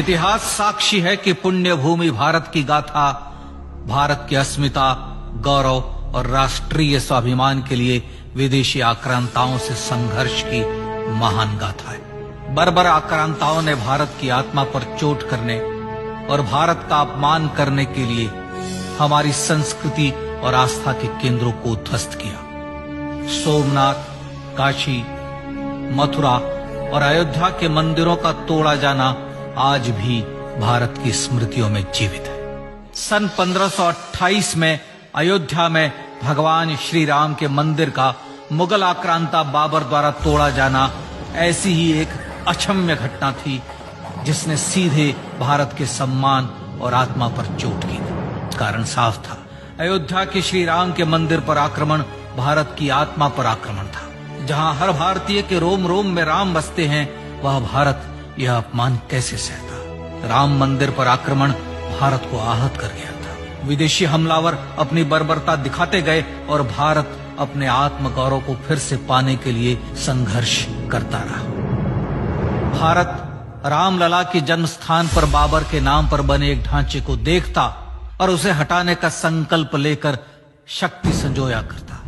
इतिहास साक्षी है कि पुण्य भूमि भारत की गाथा भारत की अस्मिता, गौरव और राष्ट्रीय स्वाभिमान के लिए विदेशी आक्रांताओं से संघर्ष की महान गाथा है। बर्बर आक्रांताओं ने भारत की आत्मा पर चोट करने और भारत का अपमान करने के लिए हमारी संस्कृति और आस्था के केंद्रों को ध्वस्त किया। सोमनाथ, काशी, मथुरा और अयोध्या के मंदिरों का तोड़ा जाना आज भी भारत की स्मृतियों में जीवित है। सन 1528 में अयोध्या में भगवान श्री राम के मंदिर का मुगल आक्रांता बाबर द्वारा तोड़ा जाना ऐसी ही एक अक्षम्य घटना थी जिसने सीधे भारत के सम्मान और आत्मा पर चोट की। कारण साफ था, अयोध्या के श्री राम के मंदिर पर आक्रमण भारत की आत्मा पर आक्रमण था। जहां हर भारतीय के रोम रोम में राम बसते हैं, वह भारत यह अपमान कैसे सहता। राम मंदिर पर आक्रमण भारत को आहत कर गया था। विदेशी हमलावर अपनी बर्बरता दिखाते गए और भारत अपने आत्म गौरव को फिर से पाने के लिए संघर्ष करता रहा। भारत रामलला के जन्म स्थान पर बाबर के नाम पर बने एक ढांचे को देखता और उसे हटाने का संकल्प लेकर शक्ति संजोया करता।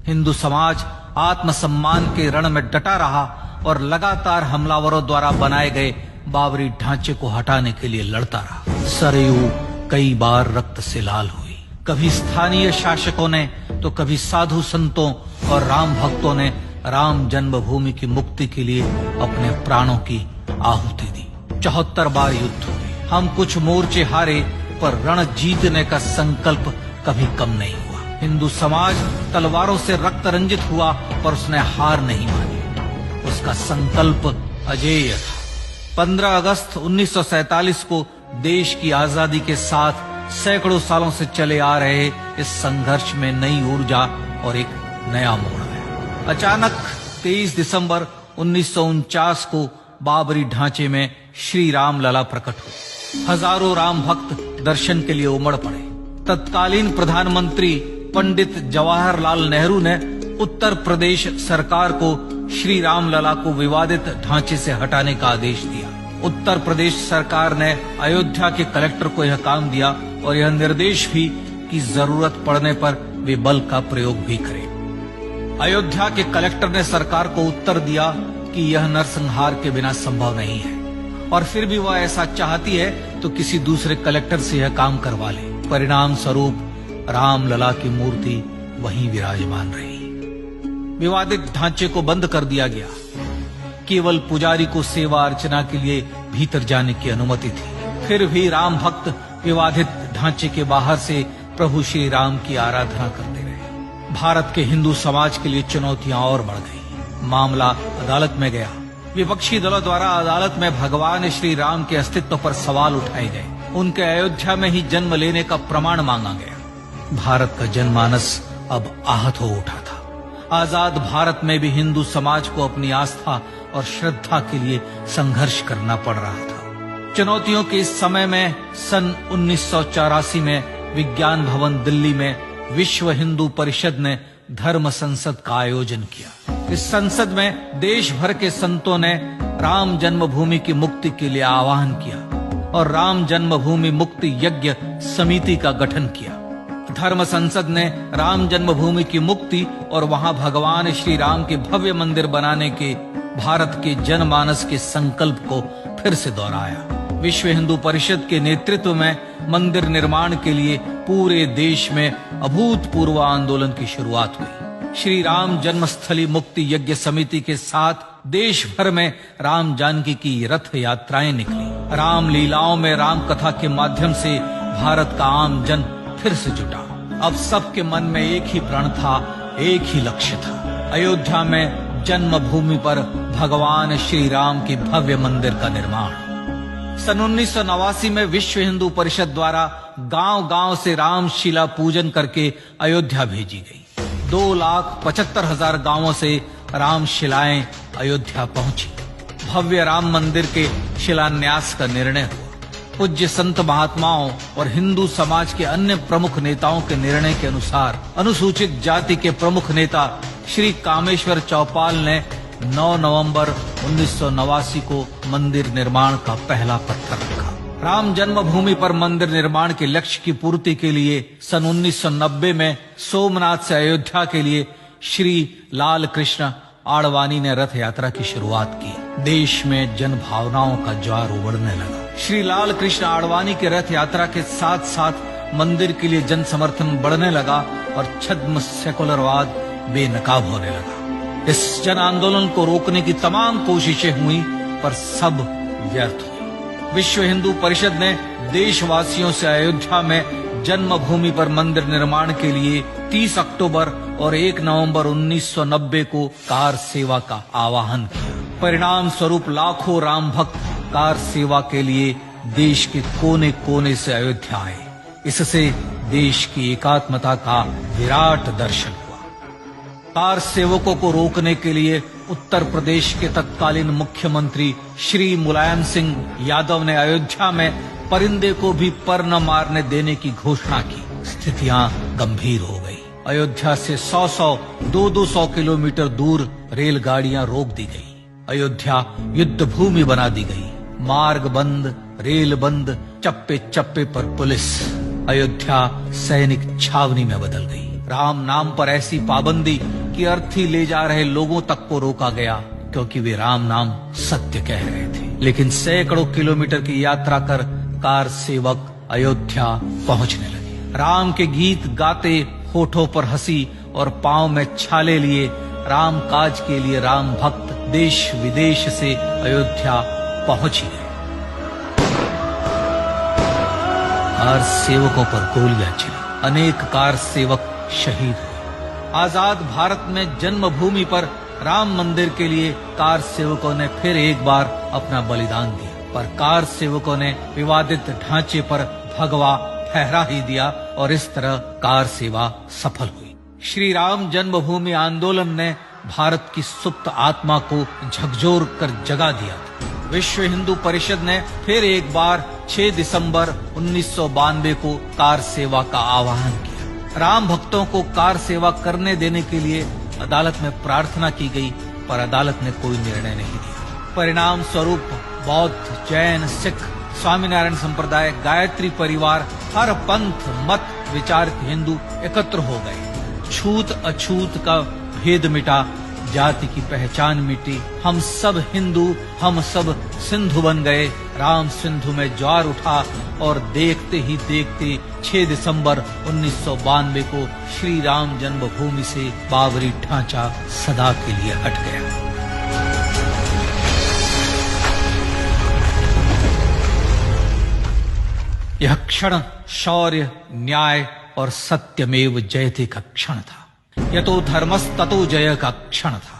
हिंदू समाज आत्मसम्मान के रण में डटा रहा और लगातार हमलावरों द्वारा बनाए गए बाबरी ढांचे को हटाने के लिए लड़ता रहा। सरयू कई बार रक्त से लाल हुई। कभी स्थानीय शासकों ने तो कभी साधु संतों और राम भक्तों ने राम जन्मभूमि की मुक्ति के लिए अपने प्राणों की आहुति दी। 74 बार युद्ध हुए। हम कुछ मोर्चे हारे, पर रण जीतने का संकल्प कभी कम नहीं हुआ। हिंदू समाज तलवारों से रक्त रंजित हुआ, पर उसने हार नहीं मानी। उसका संकल्प अजेय था। 15 अगस्त 1947 को देश की आजादी के साथ सैकड़ों सालों से चले आ रहे इस संघर्ष में नई ऊर्जा और एक नया मोड़ आया। अचानक 23 दिसंबर 1949 को बाबरी ढांचे में श्री राम लला प्रकट हुए। हजारों राम भक्त दर्शन के लिए उमड़ पड़े। तत्कालीन प्रधानमंत्री पंडित जवाहरलाल नेहरू ने उत्तर प्रदेश सरकार को श्री राम लला को विवादित ढांचे से हटाने का आदेश दिया। उत्तर प्रदेश सरकार ने अयोध्या के कलेक्टर को यह काम दिया और यह निर्देश भी कि जरूरत पड़ने पर वे बल का प्रयोग भी करें। अयोध्या के कलेक्टर ने सरकार को उत्तर दिया कि यह नरसंहार के बिना संभव नहीं है, और फिर भी वह ऐसा चाहती है तो किसी दूसरे कलेक्टर से यह काम करवा ले। परिणाम स्वरूप रामलला की मूर्ति वहीं विराजमान रही। विवादित ढांचे को बंद कर दिया गया। केवल पुजारी को सेवा अर्चना के लिए भीतर जाने की अनुमति थी। फिर भी राम भक्त विवादित ढांचे के बाहर से प्रभु श्री राम की आराधना करते रहे। भारत के हिंदू समाज के लिए चुनौतियां और बढ़ गई। मामला अदालत में गया। विपक्षी दलों द्वारा अदालत में भगवान श्री राम के अस्तित्व पर सवाल उठाए गए। उनके अयोध्या में ही जन्म लेने का प्रमाण मांगा गया। भारत का जनमानस अब आहत हो उठा था। आजाद भारत में भी हिंदू समाज को अपनी आस्था और श्रद्धा के लिए संघर्ष करना पड़ रहा था। चुनौतियों के इस समय में सन 1984 में विज्ञान भवन दिल्ली में विश्व हिंदू परिषद ने धर्म संसद का आयोजन किया। इस संसद में देश भर के संतों ने राम जन्मभूमि की मुक्ति के लिए आह्वान किया और राम जन्मभूमि मुक्ति यज्ञ समिति का गठन किया। धर्म संसद ने राम जन्मभूमि की मुक्ति और वहां भगवान श्री राम के भव्य मंदिर बनाने के भारत के जनमानस के संकल्प को फिर से दोहराया। विश्व हिंदू परिषद के नेतृत्व में मंदिर निर्माण के लिए पूरे देश में अभूतपूर्व आंदोलन की शुरुआत हुई। श्री राम जन्मस्थली मुक्ति यज्ञ समिति के साथ देश भर में राम जानकी की रथ यात्राएं निकली। राम लीलाओं में राम कथा के माध्यम से भारत का आम जन फिर से जुटा। अब सबके मन में एक ही प्रण था, एक ही लक्ष्य था। अयोध्या में जन्मभूमि पर भगवान श्री राम के भव्य मंदिर का निर्माण। सन 1989 में विश्व हिंदू परिषद द्वारा गांव-गांव से रामशिला पूजन करके अयोध्या भेजी गई। 2,75,000 गांवों से रामशिलाएं अयोध्या पहुंची। भव्य राम मंदिर के शिलान्यास का निर्णय हुआ। पूज्य संत महात्माओं और हिंदू समाज के अन्य प्रमुख नेताओं के निर्णय के अनुसार अनुसूचित जाति के प्रमुख नेता श्री कामेश्वर चौपाल ने 9 नवंबर 1989 को मंदिर निर्माण का पहला पत्थर रखा। राम जन्मभूमि पर मंदिर निर्माण के लक्ष्य की पूर्ति के लिए सन 1990 में सोमनाथ से अयोध्या के लिए श्री लाल कृष्ण आडवाणी ने रथ यात्रा की शुरुआत की। देश में जन भावनाओं का ज्वार उमड़ने लगा। श्री लाल कृष्ण आडवाणी के रथ यात्रा के साथ साथ मंदिर के लिए जन समर्थन बढ़ने लगा और छद्म सेकुलरवाद बेनकाब होने लगा। इस जन आंदोलन को रोकने की तमाम कोशिशें हुई पर सब व्यर्थ हुई। विश्व हिंदू परिषद ने देशवासियों से अयोध्या में जन्मभूमि पर मंदिर निर्माण के लिए 30 अक्टूबर और 1 नवंबर 1990 को कार सेवा का आह्वान किया। परिणाम स्वरूप लाखों राम भक्त कार सेवा के लिए देश के कोने कोने से अयोध्या आए। इससे देश की एकात्मता का विराट दर्शन हुआ। कार सेवकों को रोकने के लिए उत्तर प्रदेश के तत्कालीन मुख्यमंत्री श्री मुलायम सिंह यादव ने अयोध्या में परिंदे को भी पर न मारने देने की घोषणा की। स्थितियां गंभीर हो गई। अयोध्या से 200 किलोमीटर दूर रेलगाड़ियां रोक दी गई। अयोध्या युद्ध भूमि बना दी गई। मार्ग बंद, रेल बंद, चप्पे चप्पे पर पुलिस। अयोध्या सैनिक छावनी में बदल गई। राम नाम पर ऐसी पाबंदी कि अर्थी ले जा रहे लोगों तक को रोका गया क्योंकि वे राम नाम सत्य कह रहे थे। लेकिन सैकड़ों किलोमीटर की यात्रा कर कार सेवक अयोध्या पहुंचने लगे। राम के गीत गाते, होठों पर हंसी और पांव में छाले लिए राम काज के लिए राम भक्त देश विदेश से अयोध्या पहुंच ही गए। कार सेवकों पर गोलियां चली। अनेक कार सेवक शहीद हुए। आजाद भारत में जन्मभूमि पर राम मंदिर के लिए कार सेवकों ने फिर एक बार अपना बलिदान दिया, पर कार सेवकों ने विवादित ढांचे पर भगवा ठहरा ही दिया और इस तरह कार सेवा सफल हुई। श्री राम जन्मभूमि आंदोलन ने भारत की सुप्त आत्मा को झकझोर कर जगा दिया। विश्व हिंदू परिषद ने फिर एक बार 6 दिसंबर 1992 को कार सेवा का आह्वान किया। राम भक्तों को कार सेवा करने देने के लिए अदालत में प्रार्थना की गई, पर अदालत ने कोई निर्णय नहीं दिया। परिणाम स्वरूप बौद्ध, जैन, सिख, स्वामीनारायण संप्रदाय, गायत्री परिवार, हर पंथ मत विचार के हिंदू एकत्र हो गए। छूत अछूत का भेद मिटा, जाति की पहचान मिटी। हम सब हिंदू, हम सब सिंधु बन गए। राम सिंधु में ज्वार उठा और देखते ही देखते 6 दिसंबर 1992 को श्री राम जन्मभूमि से बाबरी ढांचा सदा के लिए हट गया। यह क्षण शौर्य, न्याय और सत्यमेव जयते का क्षण था। यतो धर्मस्ततो जय का क्षण था।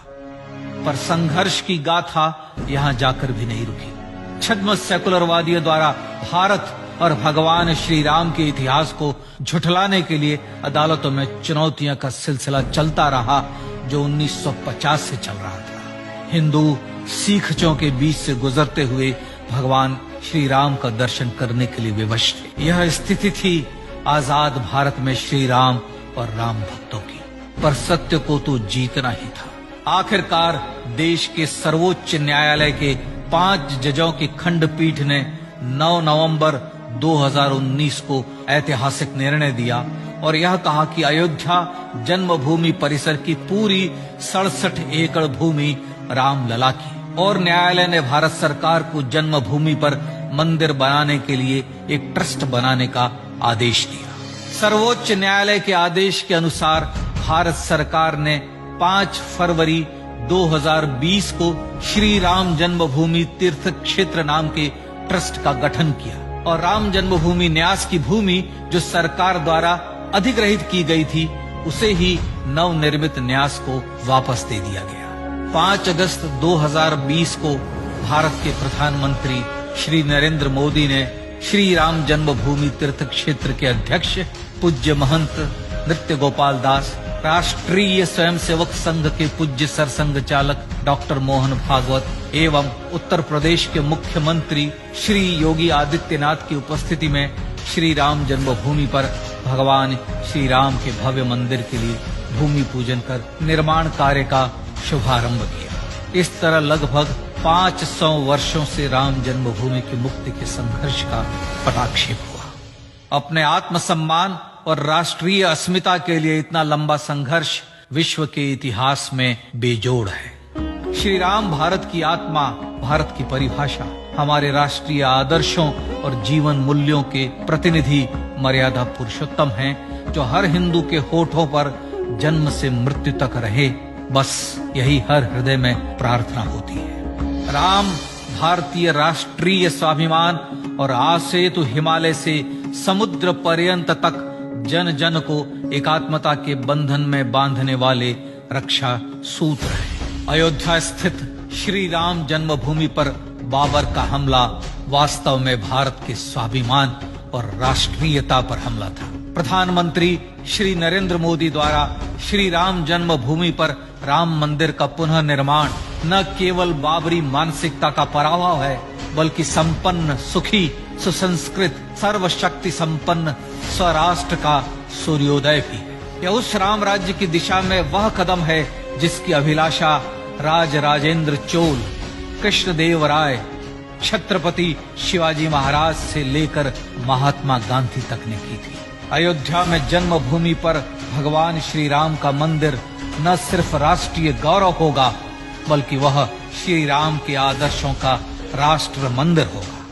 पर संघर्ष की गाथा यहां जाकर भी नहीं रुकी। छद्म सेकुलरवादियों द्वारा भारत और भगवान श्री राम के इतिहास को झुठलाने के लिए अदालतों में चुनौतियों का सिलसिला चलता रहा, जो 1950 से चल रहा था। हिंदू सिखों के बीच से गुजरते हुए भगवान श्री राम का दर्शन करने के लिए विवश थे। यह स्थिति थी आजाद भारत में श्री राम और राम भक्तों की। पर सत्य को तो जीतना ही था। आखिरकार देश के सर्वोच्च न्यायालय के 5 जजों की खंडपीठ ने 9 नवंबर 2019 को ऐतिहासिक निर्णय दिया और यह कहा कि अयोध्या जन्मभूमि परिसर की पूरी 67 एकड़ भूमि रामलला की, और न्यायालय ने भारत सरकार को जन्मभूमि पर मंदिर बनाने के लिए एक ट्रस्ट बनाने का आदेश दिया। सर्वोच्च न्यायालय के आदेश के अनुसार भारत सरकार ने 5 फरवरी 2020 को श्री राम जन्मभूमि तीर्थ क्षेत्र नाम के ट्रस्ट का गठन किया और राम जन्मभूमि न्यास की भूमि जो सरकार द्वारा अधिग्रहित की गई थी उसे ही नवनिर्मित न्यास को वापस दे दिया गया। 5 अगस्त 2020 को भारत के प्रधानमंत्री श्री नरेंद्र मोदी ने श्री राम जन्मभूमि तीर्थ क्षेत्र के अध्यक्ष पूज्य महंत नृत्य गोपाल दास, राष्ट्रीय स्वयंसेवक संघ के पूज्य सरसंघ चालक डॉक्टर मोहन भागवत एवं उत्तर प्रदेश के मुख्यमंत्री श्री योगी आदित्यनाथ की उपस्थिति में श्री राम जन्मभूमि पर भगवान श्री राम के भव्य मंदिर के लिए भूमि पूजन कर निर्माण कार्य का शुभारंभ किया। इस तरह लगभग 500 वर्षों से राम जन्मभूमि की मुक्ति के संघर्ष का पटाक्षेप हुआ। अपने आत्मसम्मान और राष्ट्रीय अस्मिता के लिए इतना लंबा संघर्ष विश्व के इतिहास में बेजोड़ है। श्री राम भारत की आत्मा, भारत की परिभाषा, हमारे राष्ट्रीय आदर्शों और जीवन मूल्यों के प्रतिनिधि मर्यादा पुरुषोत्तम हैं, जो हर हिंदू के होठों पर जन्म से मृत्यु तक रहे। बस यही हर हृदय में प्रार्थना होती है। राम भारतीय राष्ट्रीय स्वाभिमान और आसेतु हिमालय से समुद्र पर्यंत तक जन जन को एकात्मता के बंधन में बांधने वाले रक्षा सूत्र है। अयोध्या स्थित श्री राम जन्मभूमि पर बाबर का हमला वास्तव में भारत के स्वाभिमान और राष्ट्रीयता पर हमला था। प्रधानमंत्री श्री नरेंद्र मोदी द्वारा श्री राम जन्मभूमि पर राम मंदिर का पुनः निर्माण न केवल बाबरी मानसिकता का पराभव है, बल्कि संपन्न, सुखी, सुसंस्कृत, सर्वशक्ति संपन्न स्वराष्ट्र का सूर्योदय भी है। यह उस राम राज्य की दिशा में वह कदम है जिसकी अभिलाषा राज राजेंद्र चोल, कृष्णदेव राय, छत्रपति शिवाजी महाराज से लेकर महात्मा गांधी तक ने की थी। अयोध्या में जन्मभूमि पर भगवान श्री राम का मंदिर न सिर्फ राष्ट्रीय गौरव होगा, बल्कि वह श्री राम के आदर्शों का राष्ट्र मंदिर होगा।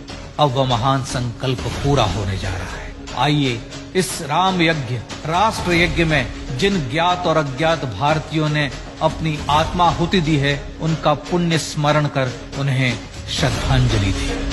अब वह महान संकल्प पूरा होने जा रहा है। आइए इस राम यज्ञ, राष्ट्र यज्ञ में जिन ज्ञात और अज्ञात भारतीयों ने अपनी आत्माहुति दी है, उनका पुण्य स्मरण कर उन्हें श्रद्धांजलि दी।